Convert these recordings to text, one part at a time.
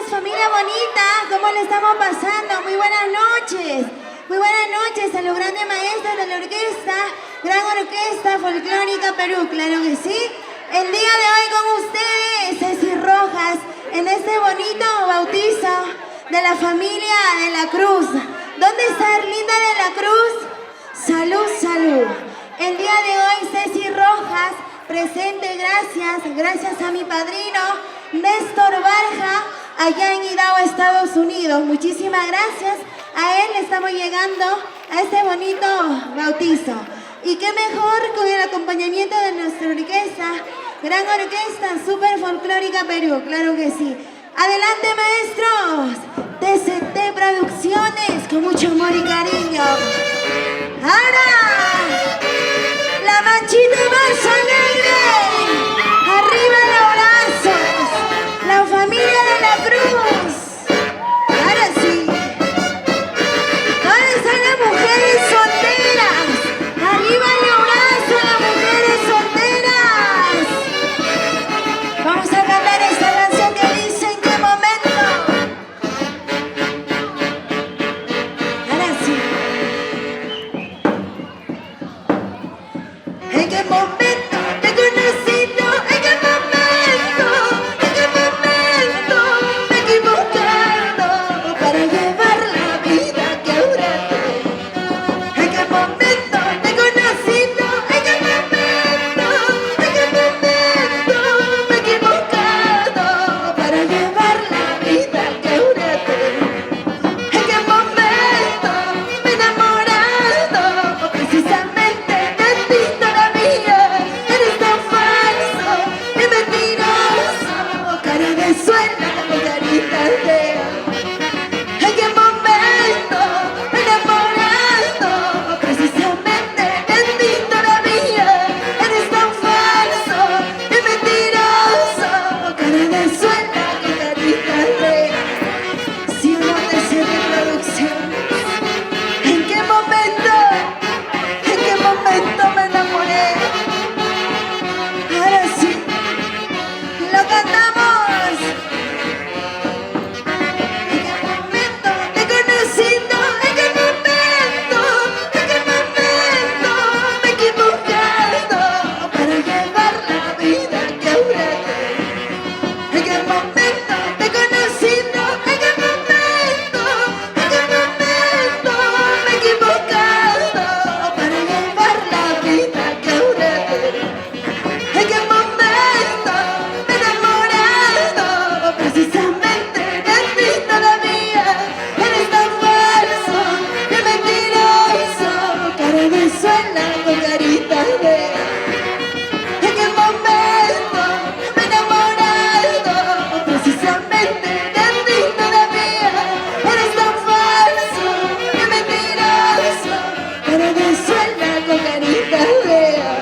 familia bonita, ¿cómo le estamos pasando? Muy buenas noches. Muy buenas noches a los grandes maestros de la orquesta, Gran Orquesta Folclórica Perú, claro que sí. El día de hoy con ustedes, Ceci Rojas, en este bonito bautizo de la familia de la Cruz. ¿Dónde está Erlinda de la Cruz? Salud, salud. El día de hoy, Ceci Rojas, presente, gracias a mi padrino, Néstor Barja, allá en Idaho, Estados Unidos. Muchísimas gracias. A él estamos llegando a este bonito bautizo. Y qué mejor con el acompañamiento de nuestra orquesta, Gran Orquesta Super Folclórica Perú, claro que sí. Adelante, maestros. TCT Producciones, con mucho amor y cariño. Ahora, la manchita más alegre. Arriba los brazos. La familia de la Cruz. Ahora sí. ¿Dónde están las mujeres solteras? Arriba los brazos, las mujeres solteras. Vamos a cantar esta canción que dice ¿en qué momento? Ahora sí. ¿En qué momento te he conocido? ¿En qué momento? ¿En qué momento me he equivocado para llevar la vida que ahora tengo? ¿En qué momento te he conocido? ¿En qué momento? ¿En qué momento me he equivocado para llevar la vida que ahora tengo? ¿En qué momento me he enamorado precisamente de ti todavía? Eres tan falso y mentiroso, cara de suena con carita fea. ¿En qué momento me he enamorado precisamente de ti todavía? Eres tan falso y mentiroso, cara de suena con carita fea. Si uno desea de producción, ¿en qué momento me enamoré? Ahora sí, lo cantamos. ¿En qué momento te he conocido? ¿En qué momento? ¿En qué momento me he equivocado para llevar la vida que ahora tengo? ¿En qué momento te he conocido? ¿En qué momento? ¿En qué momento me he equivocado para llevar la vida que ahora tengo? ¿En qué momento me he enamorado precisamente de ti todavía? Eres tan falso y mentiroso, cara de suena con carita fea. ¿En qué momento me he enamorado precisamente de ti todavía? Eres tan falso y mentiroso, cara de suena con carita fea.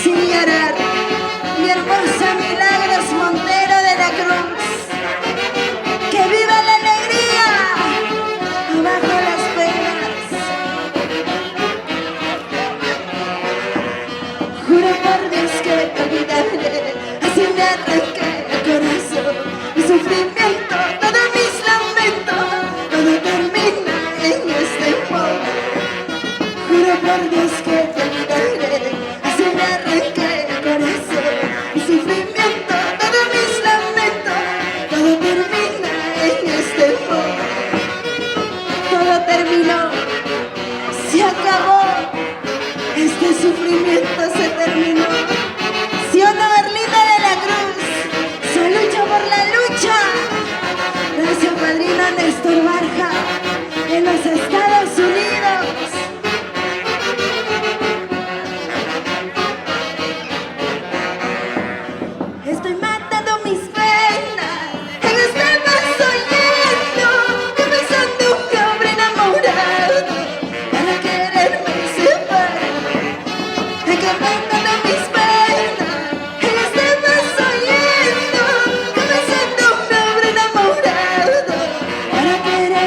Sin llorar, mi hermosa Milagros Montero de la Cruz. ¡Que viva la alegría! Abajo las penas. Juro por Dios que te olvidaré. Así me arranqué el corazón. Mi sufrimiento, todos mis lamentos, todo termina en este momento. Juro por Dios que te olvidaré. Así me arranqué el corazón. Mi sufrimiento, todos mis lamentos, todo termina en este momento. Todo terminó, se acabó. Este sufrimiento se terminó. ¿Sí o no, Erlinda de la Cruz? Se lucha por la lucha. Gracias, padrino Néstor Barja, en los Estados Unidos. Estoy matando mis penas, en este vaso lleno, pensando un hombre enamorado para quererme separar. En que matando mis penas, en este vaso lleno, pensando un hombre enamorado para quererme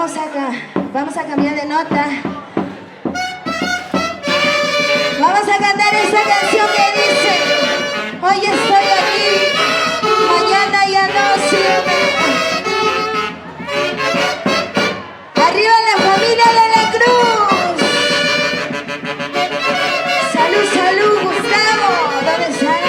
Vamos a cambiar de nota. Vamos a cantar esa canción que dice: hoy estoy aquí, mañana ya no sirve. Arriba la familia de la Cruz. Salud, salud, Gustavo. ¿Dónde estás?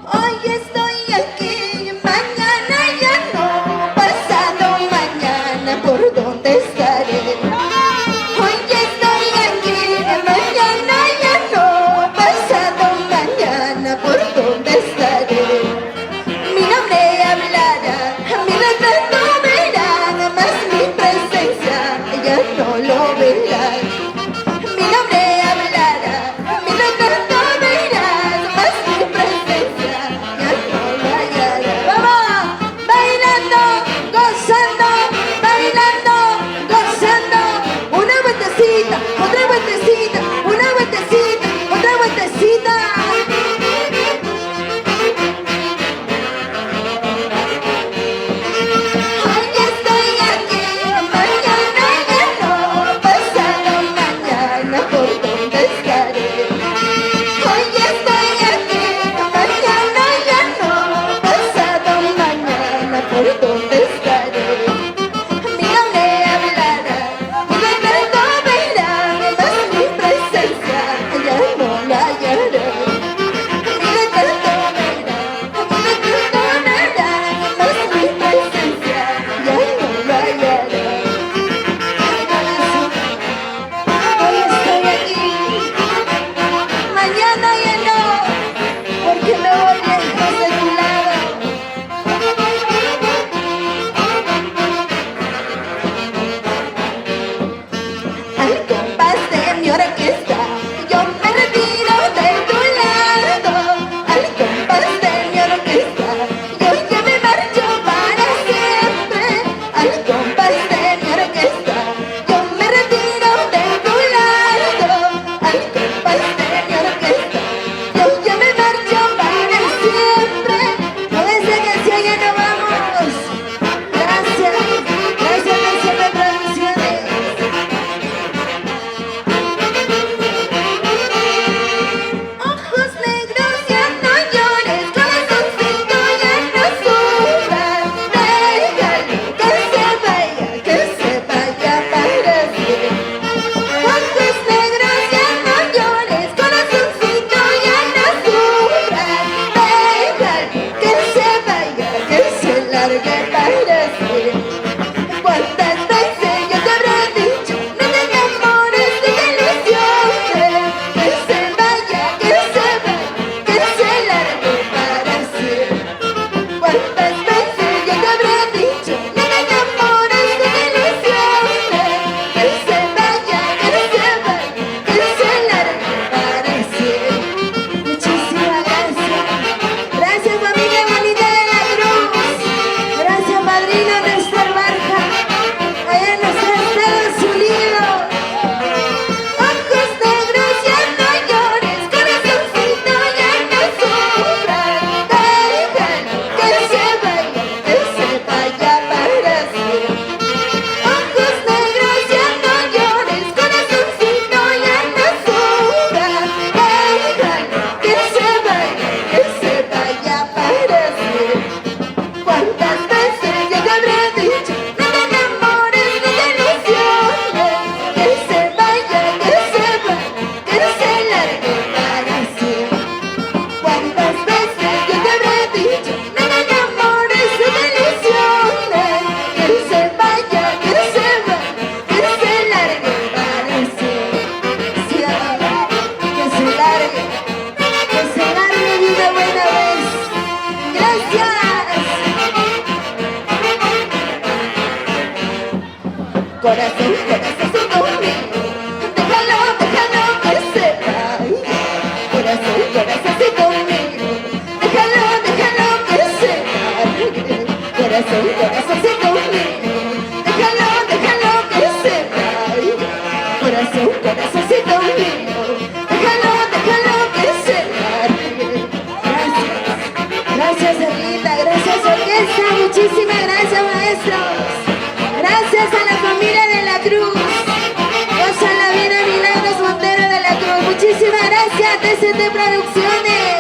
Hoy Muchísimas gracias, TCT Producciones.